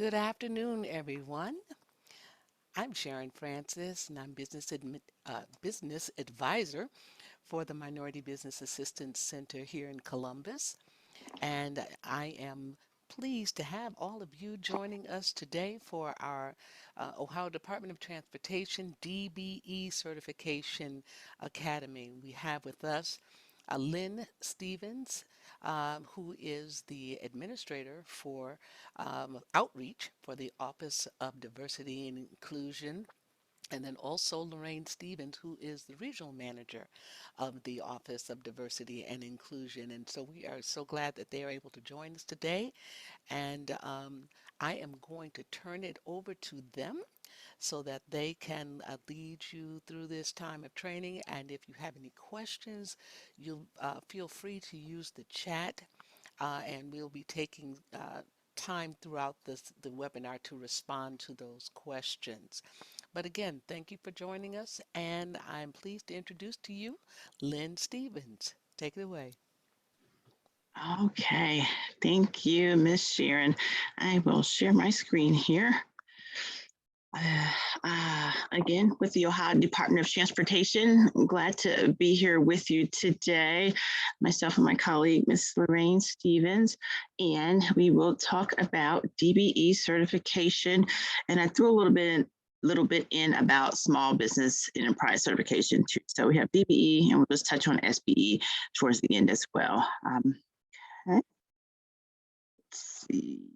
Good afternoon, everyone. I'm Sharon Francis, and I'm business advisor for the Minority Business Assistance Center here in Columbus. And I am pleased to have all of you joining us today for our Ohio Department of Transportation DBE Certification Academy. We have with us Lynn Stevens, who is the administrator for outreach for the Office of Diversity and Inclusion, and then also Lorraine Stevens, who is the regional manager of the Office of Diversity and Inclusion. And so we are so glad that they are able to join us today. And I am going to turn it over to them so that they can lead you through this time of training. And if you have any questions, you feel free to use the chat, and we'll be taking time throughout the webinar to respond to those questions. But again, thank you for joining us, and I'm pleased to introduce to you Lynn Stevens. Take it away. Okay, thank you, Miss Sharon. I will share my screen here. Again, with the Ohio Department of Transportation, I'm glad to be here with you today, myself and my colleague, Miss Lorraine Stevens, and we will talk about DBE certification. And I threw a little bit in about small business enterprise certification too. So we have DBE, and we'll just touch on SBE towards the end as well. Okay. Let's see.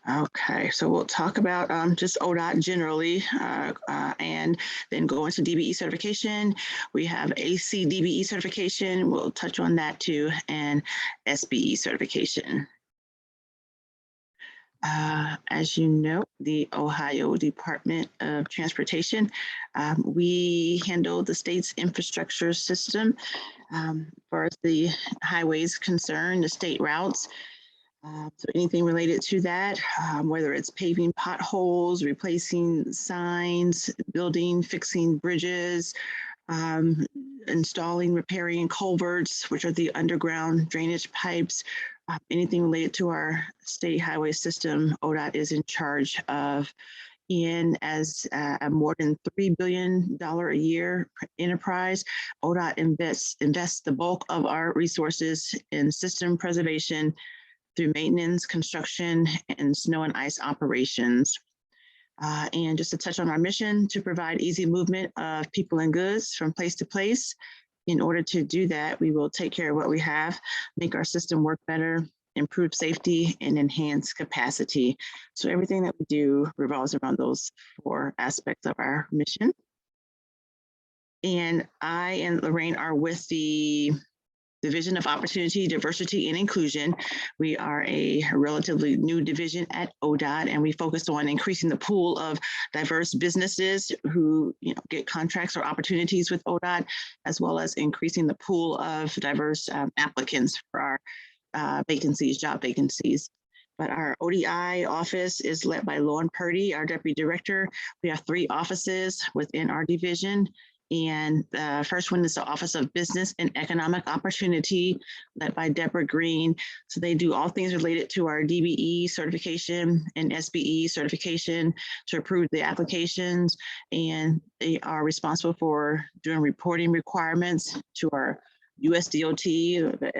Okay, so we'll talk about just ODOT generally, and then go into DBE certification. We have ACDCBE certification, we'll touch on that too, and SBE certification. As you know, the Ohio Department of Transportation, we handle the state's infrastructure system as far as the highways concerned, the state routes. So anything related to that, whether it's paving potholes, replacing signs, building, fixing bridges, installing, repairing culverts, which are the underground drainage pipes, anything related to our state highway system, ODOT is in charge of. And as a more than $3 billion a year enterprise, ODOT invests the bulk of our resources in system preservation through maintenance, construction, and snow and ice operations. And just to touch on our mission, to provide easy movement of people and goods from place to place. In order to do that, we will take care of what we have, make our system work better, improve safety, and enhance capacity. So everything that we do revolves around those 4 aspects of our mission. And I and Lorraine are with the Division of Opportunity, Diversity, and Inclusion. We are a relatively new division at ODOT, and we focused on increasing the pool of diverse businesses who get contracts or opportunities with ODOT, as well as increasing the pool of diverse applicants for our vacancies, job vacancies. But our ODI office is led by Lauren Purdy, our Deputy Director. We have 3 offices within our division. And the first one is the Office of Business and Economic Opportunity, led by Deborah Green. So they do all things related to our DBE certification and SBE certification to approve the applications. And they are responsible for doing reporting requirements to our USDOT, the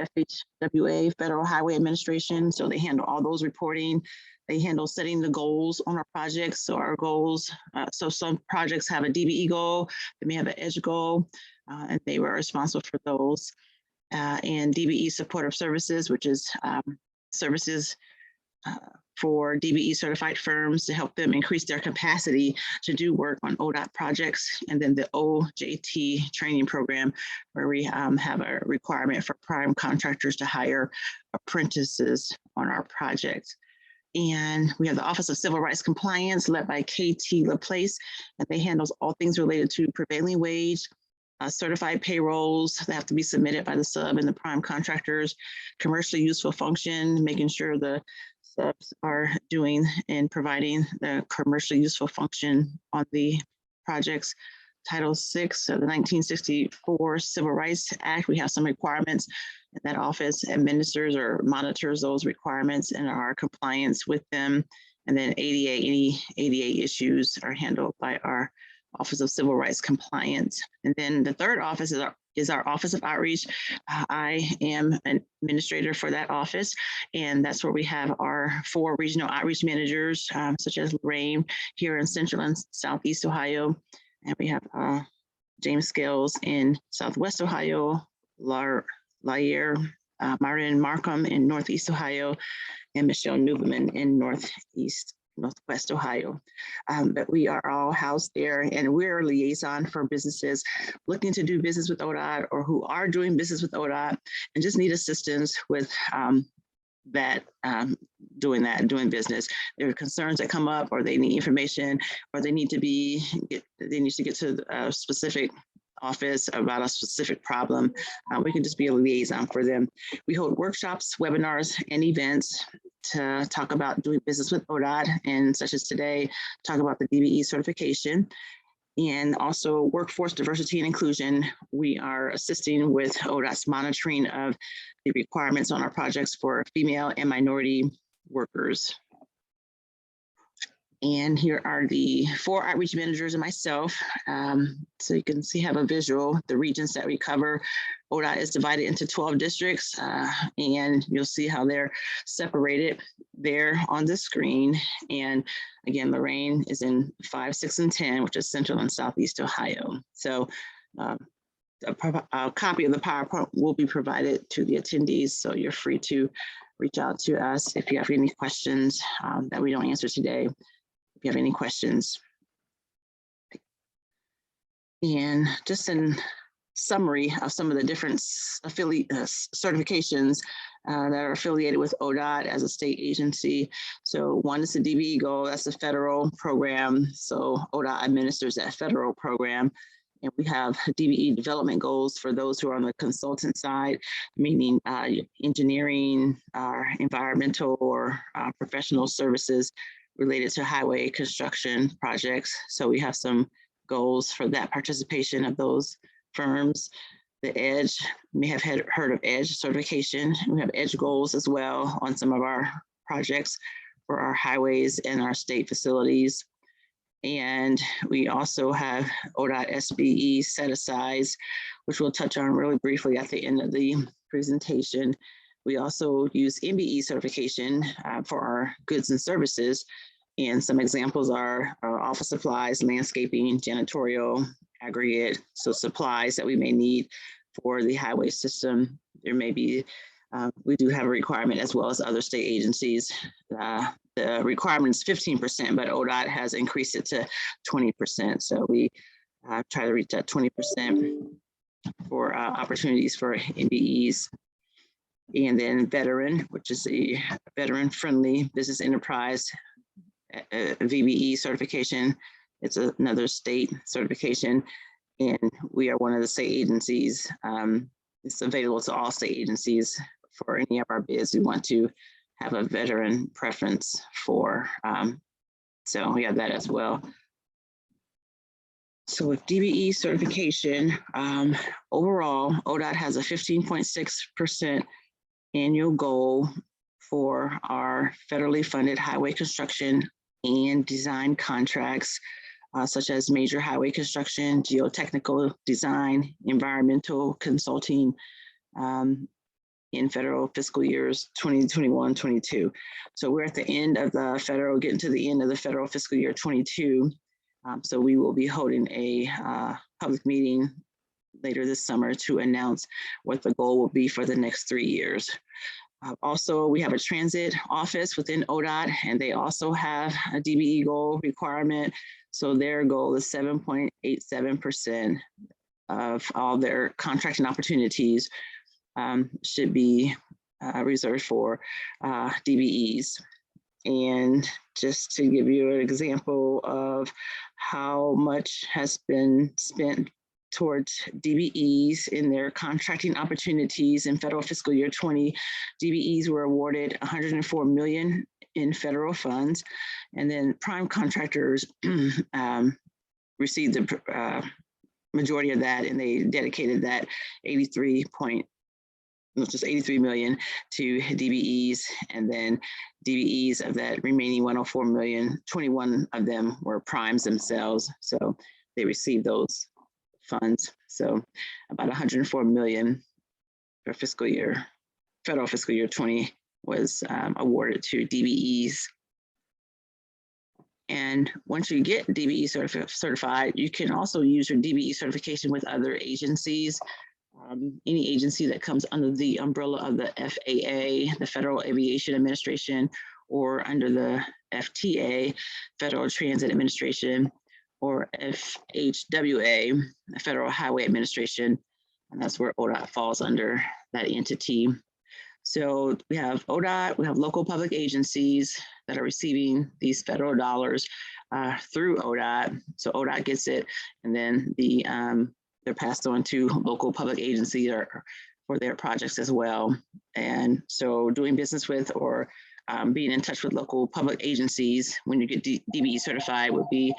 FHWA, Federal Highway Administration. So they handle all those reporting. They handle setting the goals on our projects. So our goals, so some projects have a DBE goal, they may have an EDGE goal, and they were responsible for those. And DBE supportive services, which is services for DBE certified firms to help them increase their capacity to do work on ODOT projects. And then the OJT training program, where we have a requirement for prime contractors to hire apprentices on our projects. And we have the Office of Civil Rights Compliance, led by KT LaPlace, and they handles all things related to prevailing wage, certified payrolls that have to be submitted by the sub and the prime contractors, commercially useful function, making sure the subs are doing and providing the commercially useful function on the projects. Title VI of the 1964 Civil Rights Act, we have some requirements That office administers or monitors those requirements and our compliance with them. And then any ADA issues are handled by our Office of Civil Rights Compliance. And then the third office is our Office of Outreach. I am an administrator for that office, and that's where we have our 4 regional outreach managers, such as Lorraine here in Central and Southeast Ohio. And we have James Scales in Southwest Ohio, Lair, Marin Markham in Northeast Ohio, and Michelle Newman in Northwest Ohio. But we are all housed there, and we're a liaison for businesses looking to do business with ODOT or who are doing business with ODOT and just need assistance with doing business. There are concerns that come up, or they need information, or they need to get to a specific office about a specific problem. We can just be a liaison for them. We hold workshops, webinars, and events to talk about doing business with ODOT, and such as today, talk about the DBE certification. And also workforce diversity and inclusion. We are assisting with ODOT's monitoring of the requirements on our projects for female and minority workers. And here are the 4 outreach managers and myself. So you can see, have a visual, the regions that we cover. ODOT is divided into 12 districts, and you'll see how they're separated there on the screen. And again, Lorraine is in 5, 6, and 10, which is Central and Southeast Ohio. So a copy of the PowerPoint will be provided to the attendees, so you're free to reach out to us if you have any questions that we don't answer today. If you have any questions. And just in summary of some of the different certifications that are affiliated with ODOT as a state agency. So one is the DBE Goal, that's a federal program. So ODOT administers that federal program. And we have DBE development goals for those who are on the consultant side, meaning engineering, environmental, or professional services related to highway construction projects. So we have some goals for that participation of those firms. The EDGE, you may have heard of EDGE certification. We have EDGE goals as well on some of our projects for our highways and our state facilities. And we also have ODOT SBE Set Asides, which we'll touch on really briefly at the end of the presentation. We also use MBE certification for our goods and services. And some examples are office supplies, landscaping, janitorial, aggregate, so supplies that we may need for the highway system. There may be, we do have a requirement as well as other state agencies. The requirement is 15%, but ODOT has increased it to 20%. So we try to reach that 20% for opportunities for MBEs. And then veteran, which is a veteran-friendly business enterprise VBE certification. It's another state certification, and we are one of the state agencies. It's available to all state agencies for any of our bids we want to have a veteran preference for. So we have that as well. So with DBE certification, overall, ODOT has a 15.6% annual goal for our federally funded highway construction and design contracts, such as major highway construction, geotechnical design, environmental consulting in federal fiscal years 2021-22. So we're at the end of the federal, getting to the end of the federal fiscal year 22. So we will be holding a public meeting later this summer to announce what the goal will be for the next 3 years. Also, we have a transit office within ODOT, and they also have a DBE goal requirement. So their goal is 7.87% of all their contracting opportunities should be reserved for DBEs. And just to give you an example of how much has been spent towards DBEs in their contracting opportunities in federal fiscal year 20, DBEs were awarded $104 million in federal funds, and then prime contractors received the majority of that, and they dedicated that 83.8% which is 83 million to DBEs, and then DBEs of that remaining 104 million, 21 of them were primes themselves. So they received those funds. So about 104 million for fiscal year, federal fiscal year 20 was awarded to DBEs. And once you get DBE certified, you can also use your DBE certification with other agencies. Any agency that comes under the umbrella of the FAA, the Federal Aviation Administration, or under the FTA, Federal Transit Administration, or FHWA, the Federal Highway Administration, and that's where ODOT falls under that entity. So we have ODOT, we have local public agencies that are receiving these federal dollars through ODOT. So ODOT gets it, and then they're passed on to local public agencies for their projects as well. And so doing business with or being in touch with local public agencies when you get DBE certified would be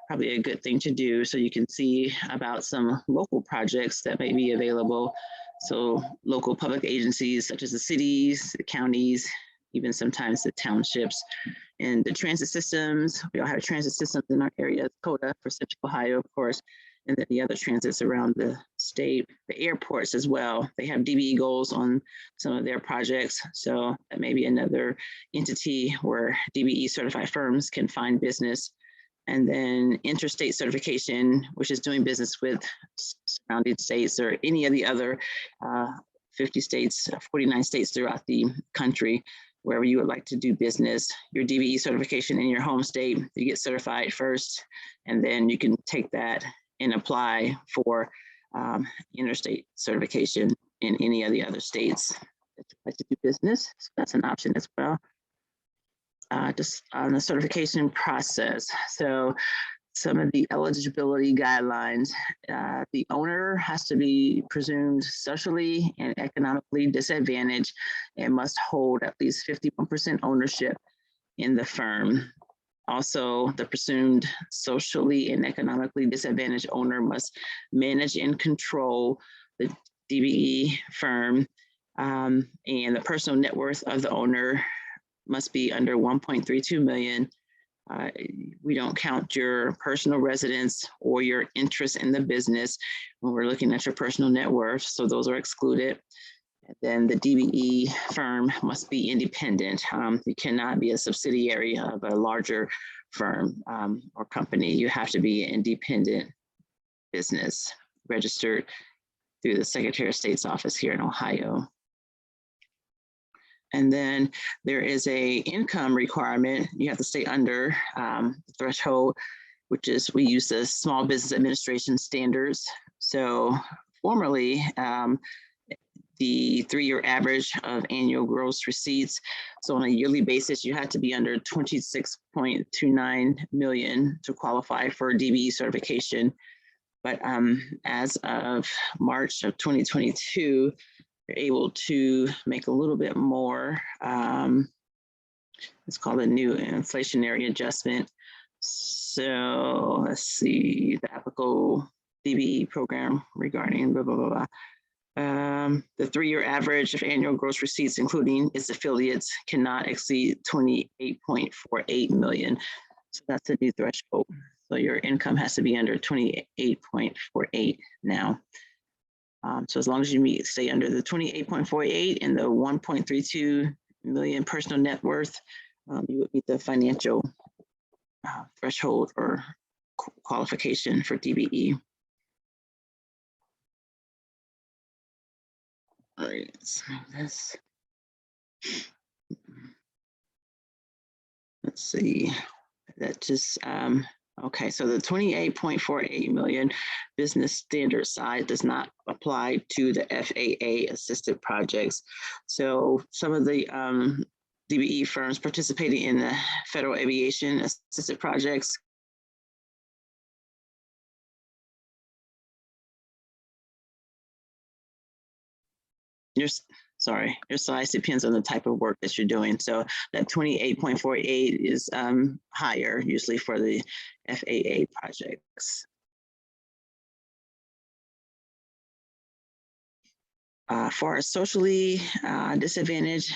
probably a good thing to do, so you can see about some local projects that may be available. So local public agencies such as the cities, the counties, even sometimes the townships, and the transit systems. We all have transit systems in our area, CODA for Central Ohio, of course, and then the other transits around the state. The airports as well, they have DBE goals on some of their projects. So that may be another entity where DBE certified firms can find business. And then interstate certification, which is doing business with surrounding states or any of the other 50 states, 49 states throughout the country, wherever you would like to do business. Your DBE certification in your home state, you get certified first, and then you can take that and apply for interstate certification in any of the other states that you like to do business. So that's an option as well. Just on the certification process. So some of the eligibility guidelines, the owner has to be presumed socially and economically disadvantaged and must hold at least 51% ownership in the firm. Also, the presumed socially and economically disadvantaged owner must manage and control the DBE firm, and the personal net worth of the owner must be under 1.32 million. We don't count your personal residence or your interest in the business when we're looking at your personal net worth, so those are excluded. And then the DBE firm must be independent. You cannot be a subsidiary of a larger firm or company. You have to be an independent business registered through the Secretary of State's office here in Ohio. And then there is a income requirement. You have to stay under the threshold, which is, we use the Small Business Administration standards. So formerly, the 3-year average of annual gross receipts. So on a yearly basis, you had to be under 26.29 million to qualify for DBE certification. But as of March of 2022, you're able to make a little bit more. It's called a new inflationary adjustment. So let's see, the applicable DBE program regarding blah, blah, blah, blah. The 3-year average of annual gross receipts, including its affiliates, cannot exceed 28.48 million. So that's a new threshold. So your income has to be under 28.48 now. So as long as you stay under the 28.48 and the 1.32 million personal net worth, you would meet the financial threshold or qualification for DBE. All right, let's move this. Let's see, that just, okay, so the 28.48 million business standard size does not apply to the FAA assisted projects. So some of the DBE firms participating in the Federal Aviation assisted projects your size depends on the type of work that you're doing. So that 28.48 is higher, usually for the FAA projects. For our socially disadvantaged,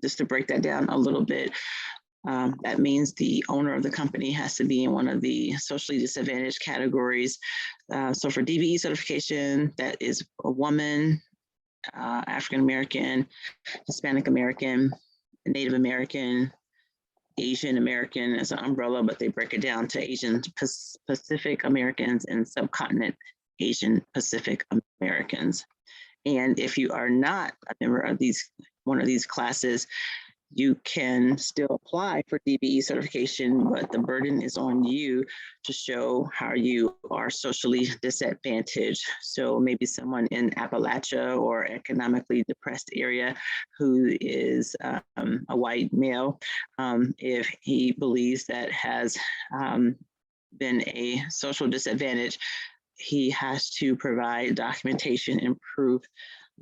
just to break that down a little bit, that means the owner of the company has to be in one of the socially disadvantaged categories. So for DBE certification, that is a woman, African American, Hispanic American, Native American, Asian American as an umbrella, but they break it down to Asian Pacific Americans and subcontinent Asian Pacific Americans. And if you are not a member of one of these classes, you can still apply for DBE certification, but the burden is on you to show how you are socially disadvantaged. So maybe someone in Appalachia or economically depressed area who is a white male, if he believes that has been a social disadvantage, he has to provide documentation and proof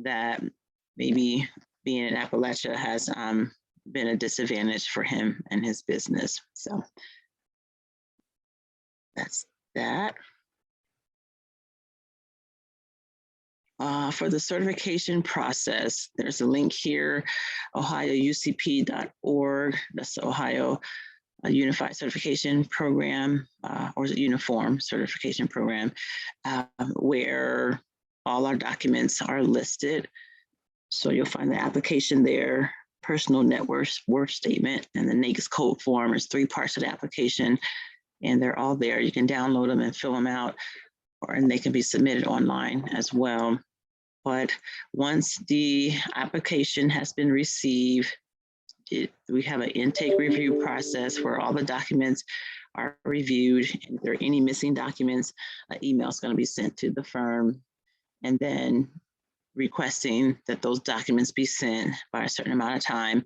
that maybe being in Appalachia has been a disadvantage for him and his business. So that's that. For the certification process, there's a link here, ohioucp.org. That's the Ohio Unified Certification Program, or is it Uniform Certification Program, where all our documents are listed. So you'll find the application there, personal net worth statement, and the NAICS code form is 3 parts of the application, and they're all there. You can download them and fill them out, and they can be submitted online as well. But once the application has been received, we have an intake review process where all the documents are reviewed. If there are any missing documents, an email is going to be sent to the firm, and then requesting that those documents be sent by a certain amount of time.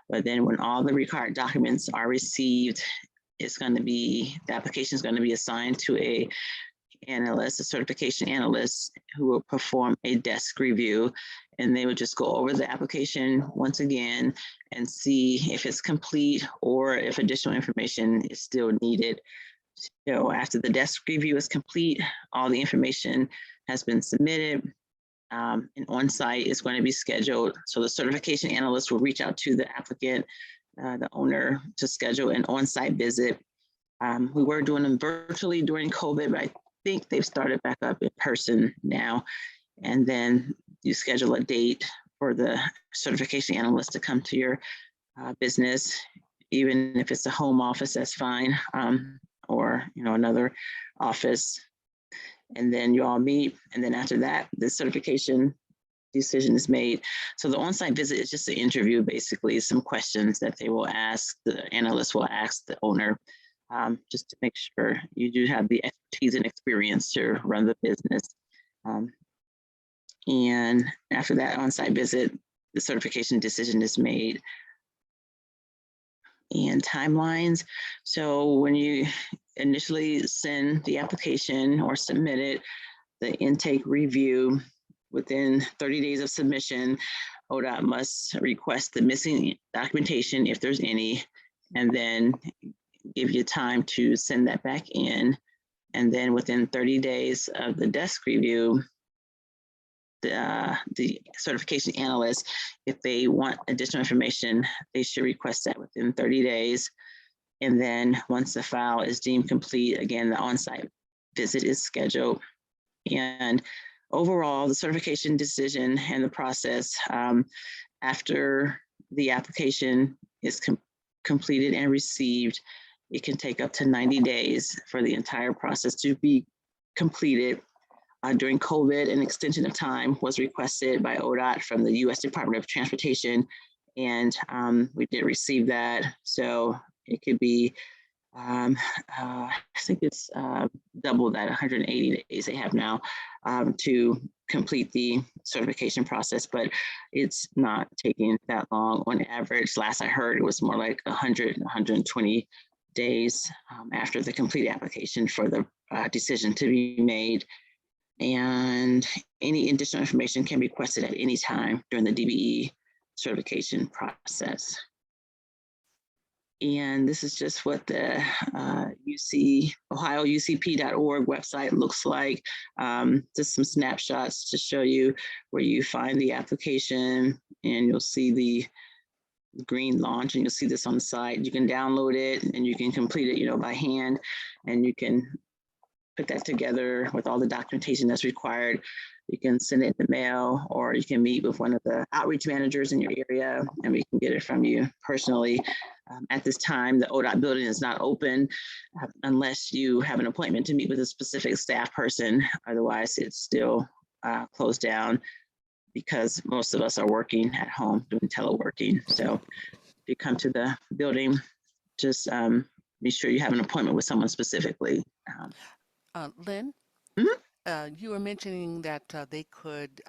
But then when all the required documents are received, the application is going to be assigned to a certification analyst who will perform a desk review, and they would just go over the application once again and see if it's complete or if additional information is still needed. So after the desk review is complete, all the information has been submitted. An on-site is going to be scheduled. So the certification analyst will reach out to the applicant, the owner, to schedule an on-site visit. We were doing them virtually during COVID, but I think they've started back up in person now. And then you schedule a date for the certification analyst to come to your business. Even if it's a home office, that's fine, or another office. And then you all meet, and then after that, the certification decision is made. So the on-site visit is just an interview, basically, some questions that they will ask, the analyst will ask the owner, just to make sure you do have the expertise and experience to run the business. And after that on-site visit, the certification decision is made. And timelines. So when you initially send the application or submit it, the intake review, within 30 days of submission, ODOT must request the missing documentation if there's any, and then give you time to send that back in. And then within 30 days of the desk review, the certification analyst, if they want additional information, they should request that within 30 days. And then once the file is deemed complete, again, the on-site visit is scheduled. And overall, the certification decision and the process after the application is completed and received, it can take up to 90 days for the entire process to be completed. During COVID, an extension of time was requested by ODOT from the U.S. Department of Transportation, and we did receive that. So it could be, I think it's double that, 180 days they have now to complete the certification process, but it's not taking that long. On average, last I heard, it was more like 100, 120 days after the complete application for the decision to be made. And any additional information can be requested at any time during the DBE certification process. And this is just what the OhioUCP.org website looks like. Just some snapshots to show you where you find the application, and you'll see the green launch, and you'll see this on the side. You can download it and you can complete it, by hand, and you can put that together with all the documentation that's required. You can send it in the mail, or you can meet with one of the outreach managers in your area, and we can get it from you personally. At this time, the ODOT building is not open unless you have an appointment to meet with a specific staff person. Otherwise, it's still closed down because most of us are working at home, doing teleworking. So if you come to the building, just be sure you have an appointment with someone specifically. Lynn, Mhm. you were mentioning that they could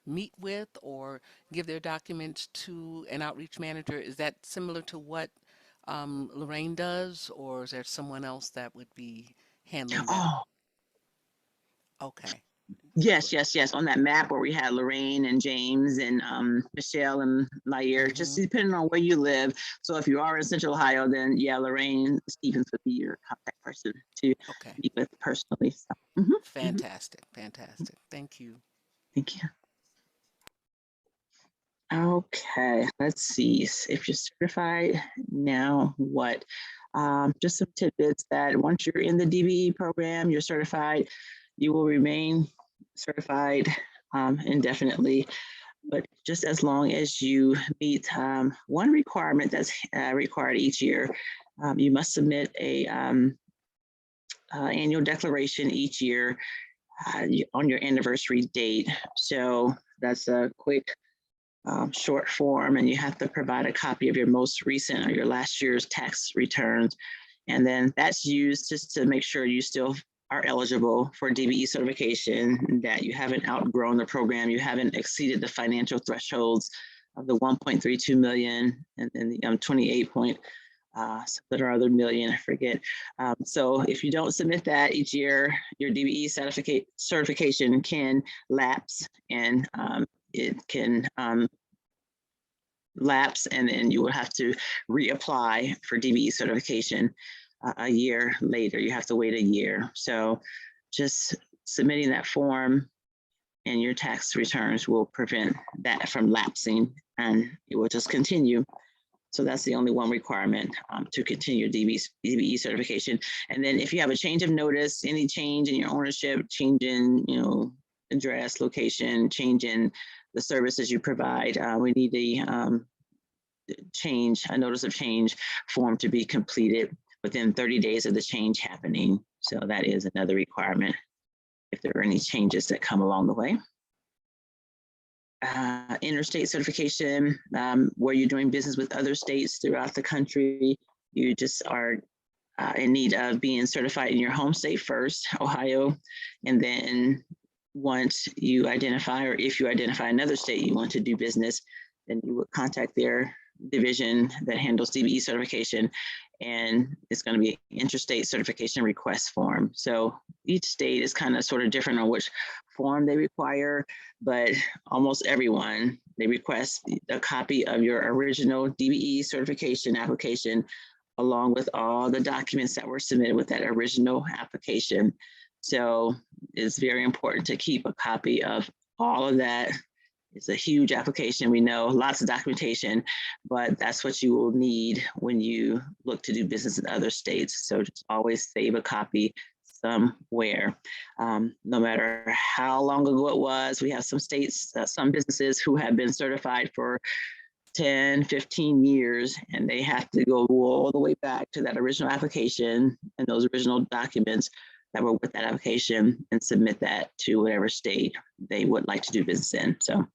meet with or give their documents to an outreach manager. Is that similar to what Lorraine does, or is there someone else that would be handling that? Oh, Okay. yes. On that map where we had Lorraine and James and Michelle and Lair, just Mm-hmm. depending on where you live. So if you are in Central Ohio, then yeah, Lorraine Stevens would be your contact person to Okay. meet with personally. So, Fantastic. Fantastic. Thank you. thank you. Okay, let's see. If you're certified, now what? Just some tidbits that once you're in the DBE program, you're certified, you will remain certified indefinitely, but just as long as you meet one requirement that's required each year. You must submit a annual declaration each year on your anniversary date. So that's a quick short form, and you have to provide a copy of your most recent or your last year's tax returns. And then that's used just to make sure you still are eligible for DBE certification, that you haven't outgrown the program, you haven't exceeded the financial thresholds of the 1.32 million and then the 28 point something or other million, I forget. So if you don't submit that each year, your DBE certification can lapse, and it can lapse, and then you will have to reapply for DBE certification a year later. You have to wait a year. So just submitting that form and your tax returns will prevent that from lapsing, and it will just continue. So that's the only one requirement to continue DBE certification. And then if you have a change of notice, any change in your ownership, change in address, location, change in the services you provide, we need a notice of change form to be completed within 30 days of the change happening. So that is another requirement if there are any changes that come along the way. Interstate certification, where you're doing business with other states throughout the country. You just are in need of being certified in your home state first, Ohio, and then once you identify, or if you identify another state you want to do business, then you would contact their division that handles DBE certification, and it's going to be an interstate certification request form. So each state is kind of sort of different on which form they require, but almost everyone, they request a copy of your original DBE certification application along with all the documents that were submitted with that original application. So it's very important to keep a copy of all of that. It's a huge application, we know, lots of documentation, but that's what you will need when you look to do business in other states. So just always save a copy somewhere. No matter how long ago it was, we have some states, some businesses who have been certified for 10, 15 years, and they have to go all the way back to that original application and those original documents that were with that application and submit that to whatever state they would like to do business in. So,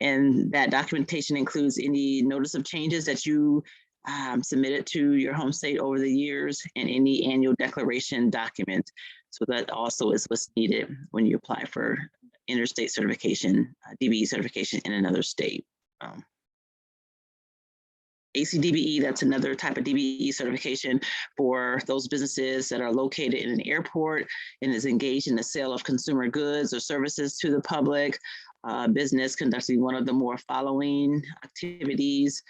and that documentation includes any notice of changes that you submitted to your home state over the years and any annual declaration document. So that also is what's needed when you apply for interstate certification, DBE certification in another state. ACDBE, that's another type of DBE certification for those businesses that are located in an airport and is engaged in the sale of consumer goods or services to the public. Business conducting one of the more following activities: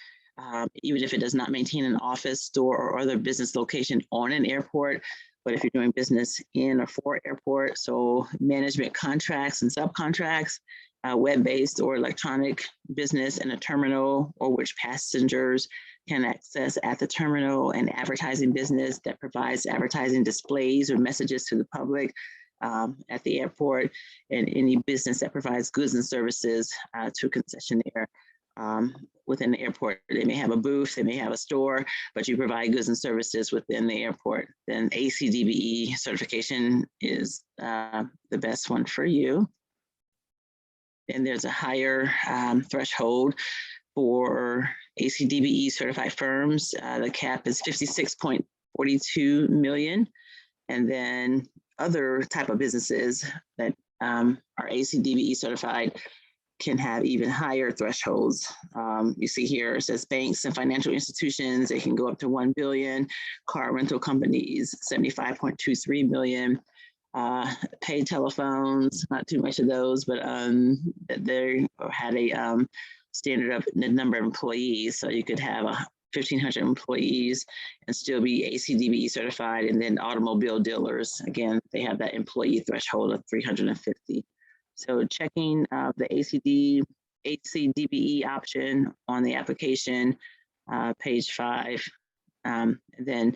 even if it does not maintain an office, store, or other business location on an airport. But if you're doing business in or for airport, so management contracts and subcontracts, web-based or electronic business in a terminal, or which passengers can access at the terminal, and advertising business that provides advertising displays or messages to the public at the airport, and any business that provides goods and services to a concessionaire within the airport. They may have a booth, they may have a store, but you provide goods and services within the airport. Then ACDBE certification is the best one for you. And there's a higher threshold for ACDBE certified firms. The cap is 56.42 million. And then other type of businesses that are ACDBE certified can have even higher thresholds. You see here, it says banks and financial institutions, they can go up to 1 billion, car rental companies, 75.23 million, paid telephones, not too much of those, but they had a standard of the number of employees. So you could have 1,500 employees and still be ACDBE certified. And then automobile dealers, again, they have that employee threshold of 350. So checking the ACDBE option on the application, page 5. And then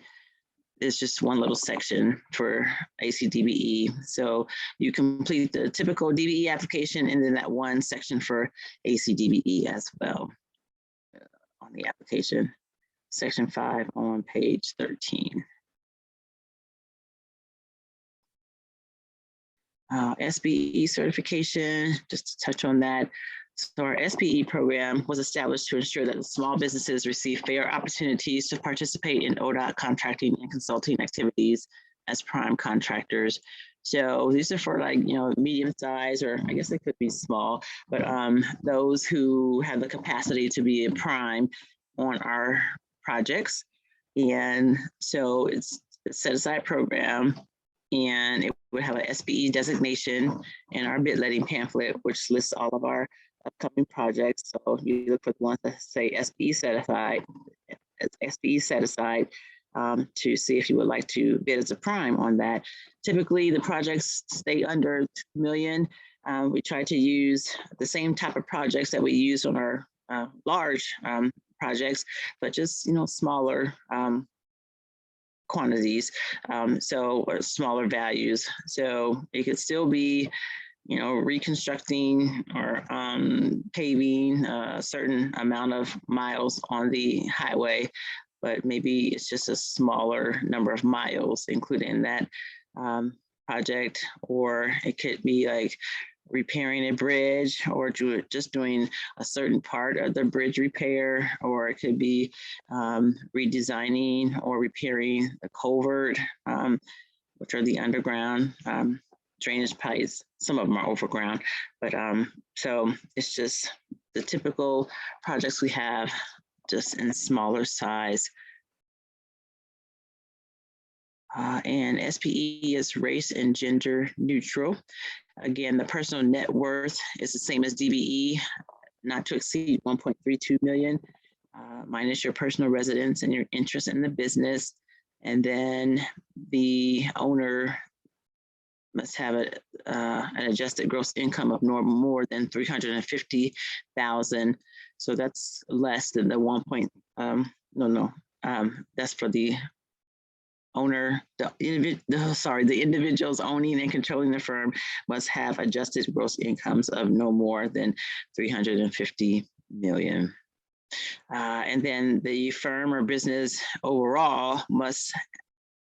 there's just one little section for ACDBE. So you complete the typical DBE application and then that one section for ACDBE as well on the application. Section 5 on page 13. SBE certification, just to touch on that. So our SBE program was established to ensure that small businesses receive fair opportunities to participate in ODOT contracting and consulting activities as prime contractors. So these are for, like, you know, medium size, or I guess they could be small, but those who have the capacity to be a prime on our projects. And so it's a set aside program, and it would have an SBE designation in our bid letting pamphlet, which lists all of our upcoming projects. So you look for the ones that say SBE certified, SBE set aside, to see if you would like to bid as a prime on that. Typically, the projects stay under 2 million. We try to use the same type of projects that we use on our large projects, but just, you know, smaller quantities, or smaller values. So it could still be, you know, reconstructing or paving a certain amount of miles on the highway, but maybe it's just a smaller number of miles included in that project. Or it could be like repairing a bridge, or just doing a certain part of the bridge repair, or it could be redesigning or repairing the culvert, which are the underground drainage pipes. Some of them are overground, but so it's just the typical projects we have, just in smaller size. And SPE is race and gender neutral. Again, the personal net worth is the same as DBE, not to exceed 1.32 million, minus your personal residence and your interest in the business. And then the owner must have an adjusted gross income of no more than 350,000. So that's less than the that's for the owner, the individuals owning and controlling the firm must have adjusted gross incomes of no more than 350 million. And then the firm or business overall must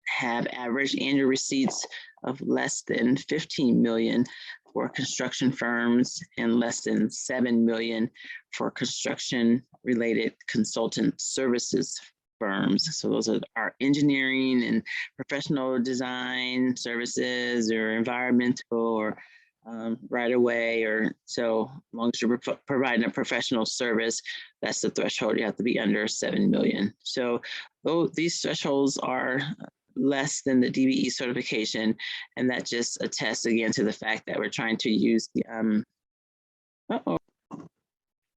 have average annual receipts of less than 15 million for construction firms and less than 7 million for construction related consultant services firms. So those are our engineering and professional design services, or environmental, or right away, or so long as you're providing a professional service, that's the threshold. You have to be under 7 million. So these thresholds are less than the DBE certification, and that just attests again to the fact that we're trying to use the all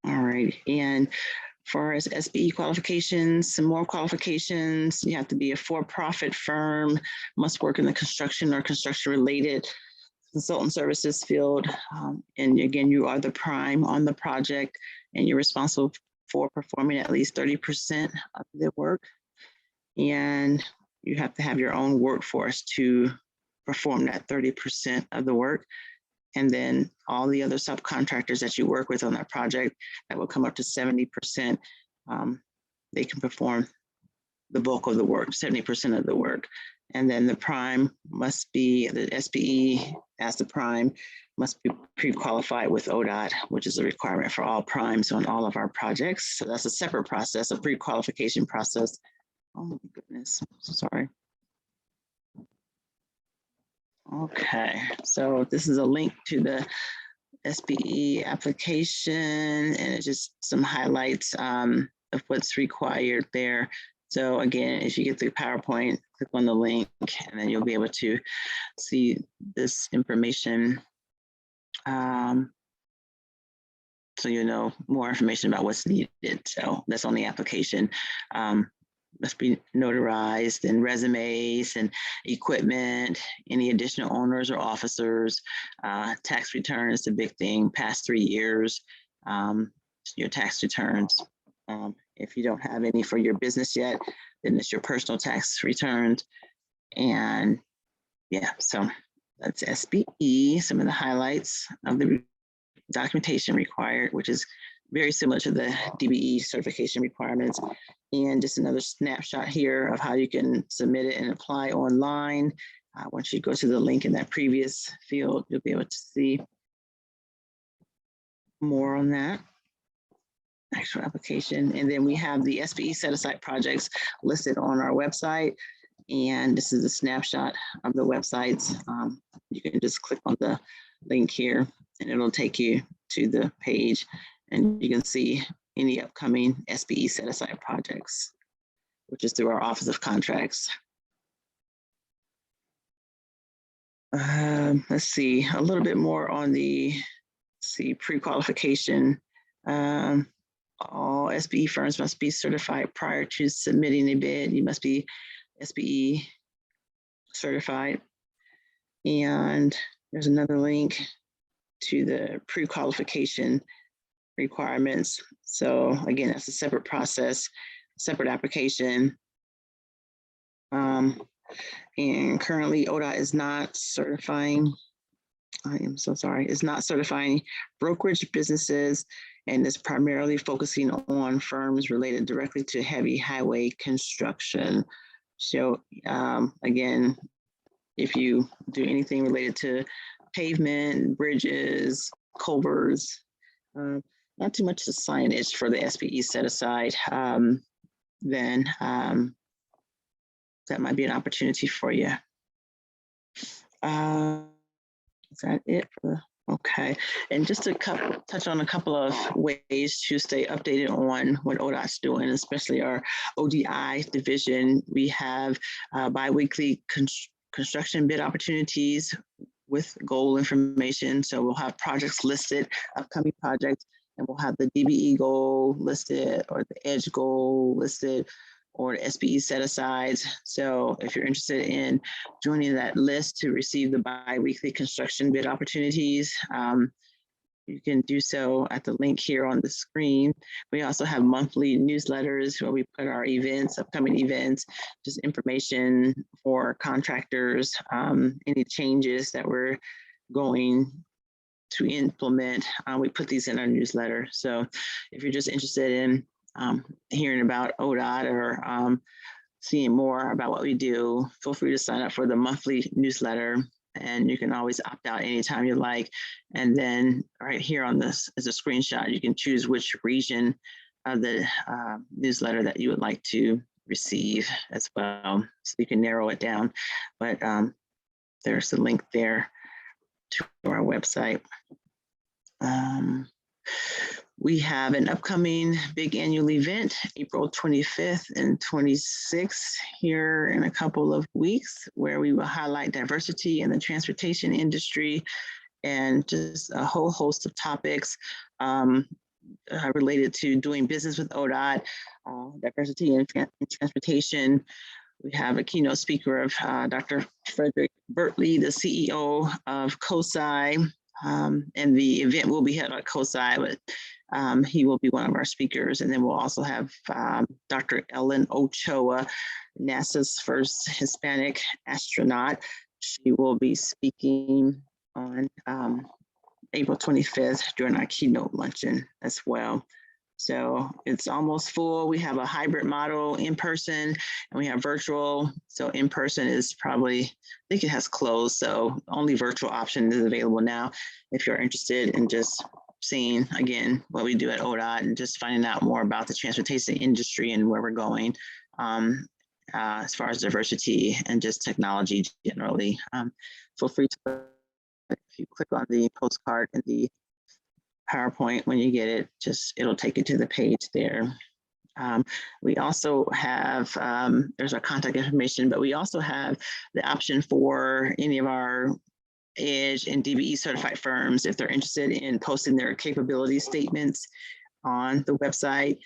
right. And far as SBE qualifications, some more qualifications. You have to be a for-profit firm, must work in the construction or construction-related consultant services field. And again, you are the prime on the project, and you're responsible for performing at least 30% of the work. And you have to have your own workforce to perform that 30% of the work. And then all the other subcontractors that you work with on that project, that will come up to 70%. They can perform the bulk of the work, 70% of the work. And then the prime must be, the SBE as the prime must be pre-qualified with ODOT, which is a requirement for all primes on all of our projects. So that's a separate process, a pre-qualification process. Oh my goodness, sorry. Okay, so this is a link to the SBE application, and it's just some highlights of what's required there. So again, if you get the PowerPoint, click on the link, and then you'll be able to see this information. So you know more information about what's needed. So that's on the application. Must be notarized, and resumes and equipment, any additional owners or officers, tax return is a big thing, past 3 years, your tax returns. If you don't have any for your business yet, then it's your personal tax returns. And yeah, so that's SBE, some of the highlights of the documentation required, which is very similar to the DBE certification requirements. And just another snapshot here of how you can submit it and apply online. Once you go to the link in that previous field, you'll be able to see more on that actual application. And then we have the SBA Set Aside Projects listed on our website. And this is a snapshot of the websites. You can just click on the link here and it'll take you to the page, and you can see any upcoming SBE Set Aside projects, which is through our Office of Contracts. Let's see, a little bit more on the pre-qualification. All SBE firms must be certified prior to submitting a bid. You must be SBE certified. And there's another link to the pre-qualification requirements. So again, that's a separate process, separate application. And currently ODOT is not certifying, I am so sorry, is not certifying brokerage businesses, and is primarily focusing on firms related directly to heavy highway construction. So again, if you do anything related to pavement, bridges, culverts, not too much the signage for the SBE set aside, then that might be an opportunity for you. Is that it? Okay, and just to touch on a couple of ways to stay updated on what ODOT's doing, especially our ODI division. We have bi-weekly construction bid opportunities with goal information. So we'll have projects listed, upcoming projects, and we'll have the DBE goal listed, or the EDGE goal listed, or the SBE set asides. So if you're interested in joining that list to receive the bi-weekly construction bid opportunities, you can do so at the link here on the screen. We also have monthly newsletters where we put our events, upcoming events, just information for contractors, any changes that we're going to implement. We put these in our newsletter. So if you're just interested in hearing about ODOT or seeing more about what we do, feel free to sign up for the monthly newsletter, and you can always opt out anytime you like. And then right here on this is a screenshot. You can choose which region of the newsletter that you would like to receive as well. So you can narrow it down, but there's a link there to our website. We have an upcoming big annual event, April 25th and 26th, here in a couple of weeks, where we will highlight diversity in the transportation industry and just a whole host of topics. related to doing business with ODOT, diversity in transportation. We have a keynote speaker of Dr. Frederick Bertley, the CEO of COSI, and the event will be held at COSI, but he will be one of our speakers. And then we'll also have Dr. Ellen Ochoa, NASA's first Hispanic astronaut. She will be speaking on April 25th during our keynote luncheon as well. So it's almost full. We have a hybrid model in person and we have virtual. So in person is probably, I think it has closed. So only virtual option is available now. If you're interested in just seeing again what we do at ODOT and just finding out more about the transportation industry and where we're going as far as diversity and just technology generally. Feel free to, if you click on the postcard in the PowerPoint when you get it, it'll take you to the page there. We also have, there's our contact information, but we also have the option for any of our EDGE and DBE certified firms, if they're interested in posting their capability statements on the website,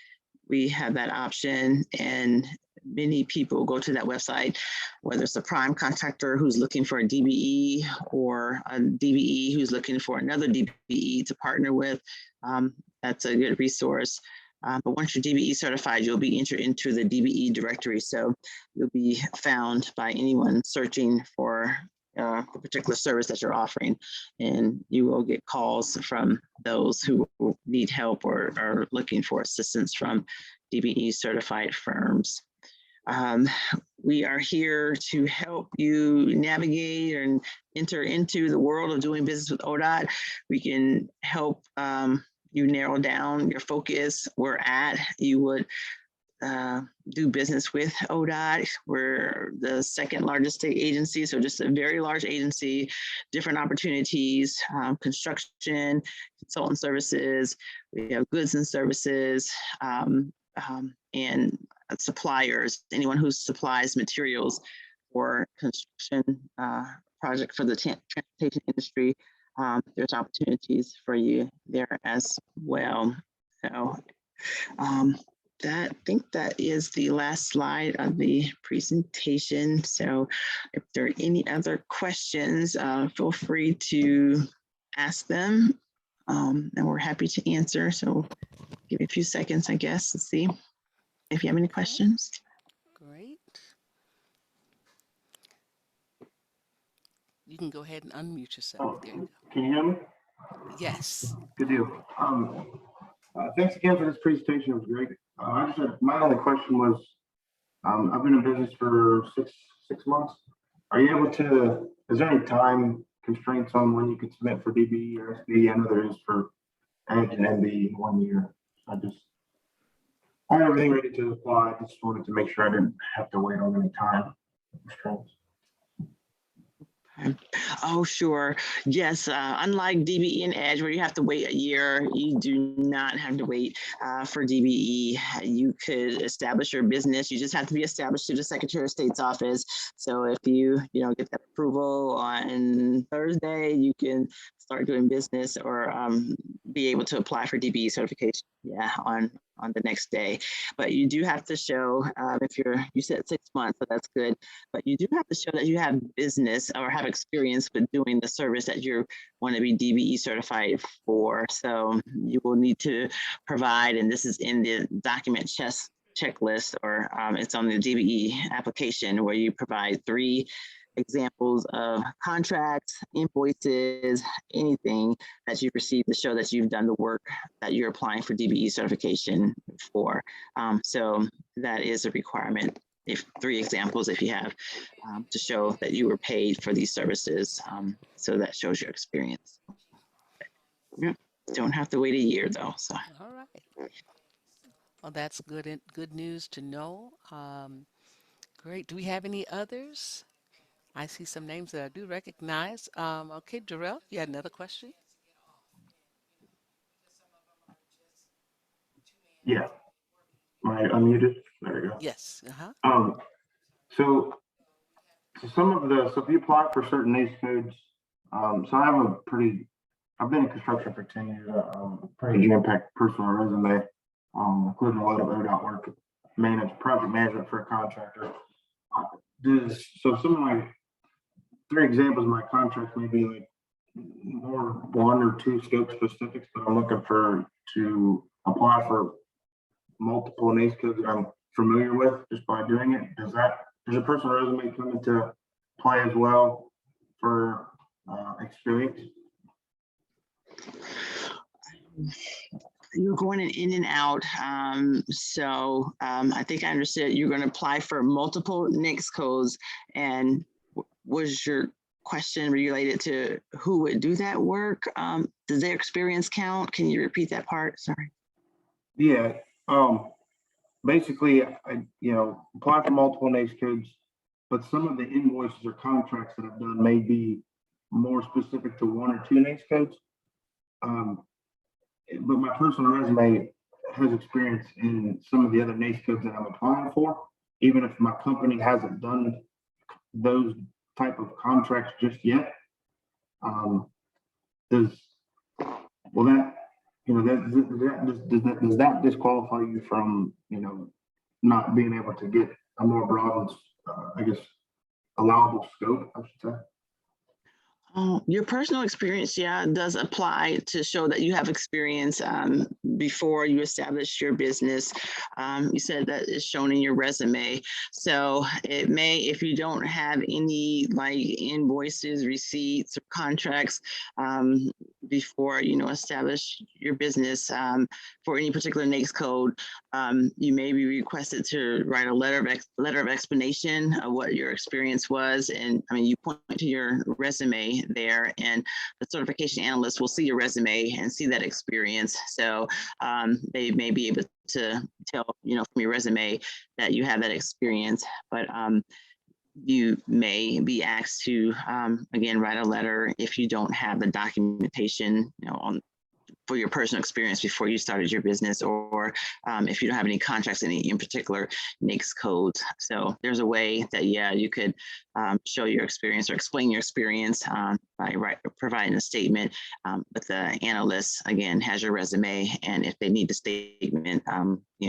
we have that option. And many people go to that website, whether it's a prime contractor who's looking for a DBE or a DBE who's looking for another DBE to partner with. That's a good resource. But once you're DBE certified, you'll be entered into the DBE directory. So you'll be found by anyone searching for the particular service that you're offering. And you will get calls from those who need help or are looking for assistance from DBE certified firms. We are here to help you navigate and enter into the world of doing business with ODOT. We can help you narrow down your focus where at you would do business with ODOT. We're the second largest state agency, so just a very large agency, different opportunities, construction, consultant services, we have goods and services, and suppliers, anyone who supplies materials for construction project for the transportation industry. There's opportunities for you there as well. So I think that is the last slide of the presentation. So if there are any other questions, feel free to ask them and we're happy to answer. So give me a few seconds, I guess, to see if you have any questions. Great. You can go ahead and unmute yourself. There you go. Can you hear me? Yes. Good deal. Thanks again for this presentation. It was great. My only question was, I've been in business for six months. Are you able to, is there any time constraints on when you can submit for DBE or SBE? I know there is for EDGE and MBE 1 year. I had everything ready to apply. I just wanted to make sure I didn't have to wait on any time constraints. Oh, sure. Yes. Unlike DBE and EDGE, where you have to wait a year, you do not have to wait for DBE. You could establish your business. You just have to be established through the Secretary of State's office. So if you get that approval on Thursday, you can start doing business or be able to apply for DBE certification. Yeah, on the next day. But you do have to show, if you said 6 months, so that's good, but you do have to show that you have business or have experience with doing the service that you want to be DBE certified for. So you will need to provide, and this is in the document checklist, or it's on the DBE application, where you provide 3 examples of contracts, invoices, anything that you've received to show that you've done the work that you're applying for DBE certification for. So that is a requirement. If 3 examples, if you have, to show that you were paid for these services. So that shows your experience. Yeah, don't have to wait a year though. So. All right. Well, that's good news to know. Great. Do we have any others? I see some names that I do recognize. Okay, Jarrell, you had another question? Yeah. Am I unmuted? There you go. Yes. So if you apply for certain NAICS codes, so I have a pretty I've been in construction for 10 years. Pretty jam-packed personal resume, including a lot of ODOT work, project management for a contractor. Uh, so some of my three examples of my contracts may be like more one or two scope specifics, but I'm looking to apply for multiple NACE codes that I'm familiar with just by doing it. Does a personal resume come into play as well for experience? You're going in and out. I think I understood you're going to apply for multiple NAICS codes. And was your question related to who would do that work? Does their experience count? Can you repeat that part? Sorry. Yeah. Basically, I apply for multiple NACE codes, but some of the invoices or contracts that I've done may be more specific to one or two NACE codes. But my personal resume has experience in some of the other NACE codes that I'm applying for, even if my company hasn't done those type of contracts just yet. Does that disqualify you from not being able to get a more broad, allowable scope, I should say? Your personal experience, does apply to show that you have experience before you establish your business. You said that is shown in your resume. So it may, if you don't have any like invoices, receipts, or contracts before establish your business for any particular NAICS code, you may be requested to write a letter of explanation of what your experience was. And I mean, you point to your resume there, and the certification analyst will see your resume and see that experience. So they may be able to tell, from your resume that you have that experience, but you may be asked to, again, write a letter if you don't have the documentation, for your personal experience before you started your business, or if you don't have any contracts in particular NAICS codes. So there's a way that, you could show your experience or explain your experience by providing a statement. But the analyst, again, has your resume, and if they need the statement,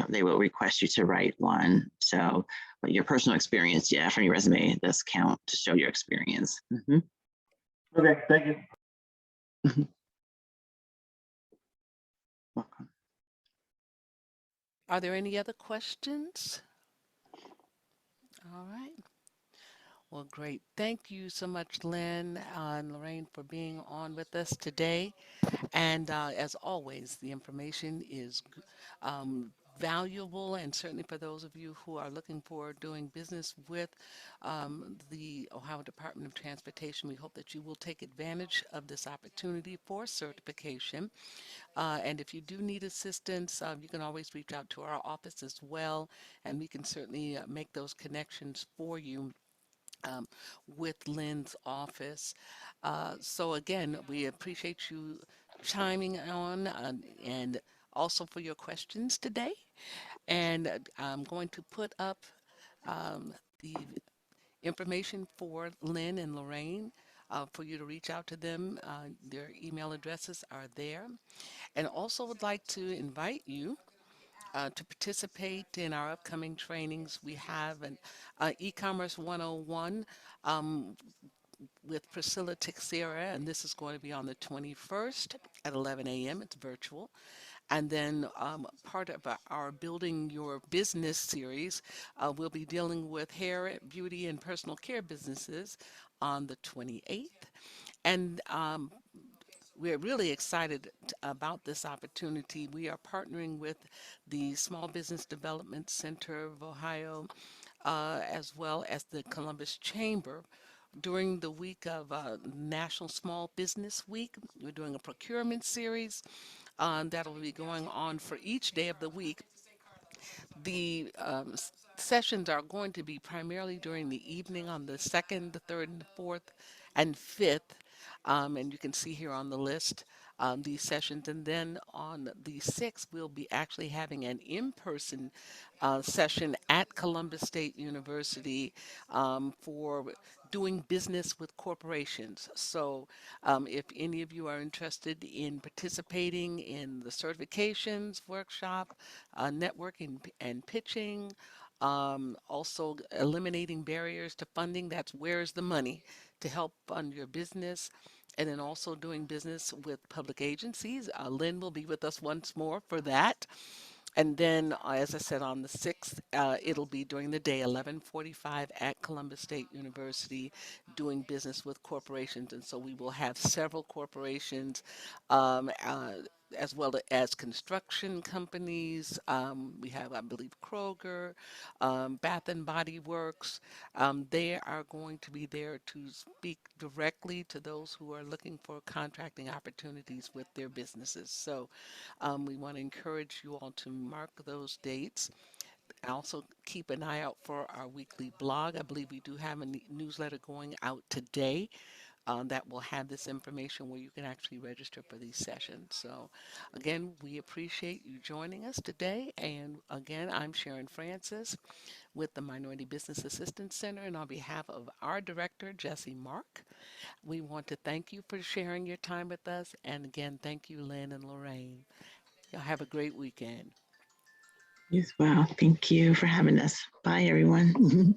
they will request you to write one. So, but your personal experience, from your resume does count to show your experience. Mm-hmm. Okay, thank you. Mm-hmm. Welcome. Are there any other questions? All right. Well, great. Thank you so much, Lynn and Lorraine, for being on with us today. And as always, the information is valuable, and certainly for those of you who are looking for doing business with the Ohio Department of Transportation, we hope that you will take advantage of this opportunity for certification. And if you do need assistance, you can always reach out to our office as well, and we can certainly make those connections for you with Lynn's office. So again, we appreciate you chiming on and also for your questions today. And I'm going to put up the information for Lynn and Lorraine for you to reach out to them. Their email addresses are there. And also would like to invite you to participate in our upcoming trainings. We have an e-commerce 101 with Priscilla Teixeira, and this is going to be on the 21st at 11 a.m. It's virtual. And then part of our Building Your Business series, we'll be dealing with hair, beauty, and personal care businesses on the 28th. And we're really excited about this opportunity. We are partnering with the Small Business Development Center of Ohio, as well as the Columbus Chamber. During the week of National Small Business Week, we're doing a procurement series that'll be going on for each day of the week. The sessions are going to be primarily during the evening on the 2nd, the 3rd, and the 4th, and 5th. And you can see here on the list these sessions. And then on the 6th, we'll be actually having an in-person session at Columbus State University for doing business with corporations. So if any of you are interested in participating in the certifications workshop, networking and pitching, also eliminating barriers to funding, that's where's the money to help fund your business, and then also doing business with public agencies. Lynn will be with us once more for that. And then, as I said, on the 6th, it'll be during the day, 11:45 at Columbus State University, doing business with corporations. And so we will have several corporations, um, uh, as well as construction companies. We have, I believe, Kroger, Bath and Body Works. They are going to be there to speak directly to those who are looking for contracting opportunities with their businesses. So we want to encourage you all to mark those dates. Also, keep an eye out for our weekly blog. I believe we do have a newsletter going out today that will have this information where you can actually register for these sessions. So, again, we appreciate you joining us today. And again, I'm Sharon Francis with the Minority Business Assistance Center. And on behalf of our director, Jesse Mark, we want to thank you for sharing your time with us. And again, thank you, Lynn and Lorraine. Y'all have a great weekend. Yes, wow. Thank you for having us. Bye, everyone.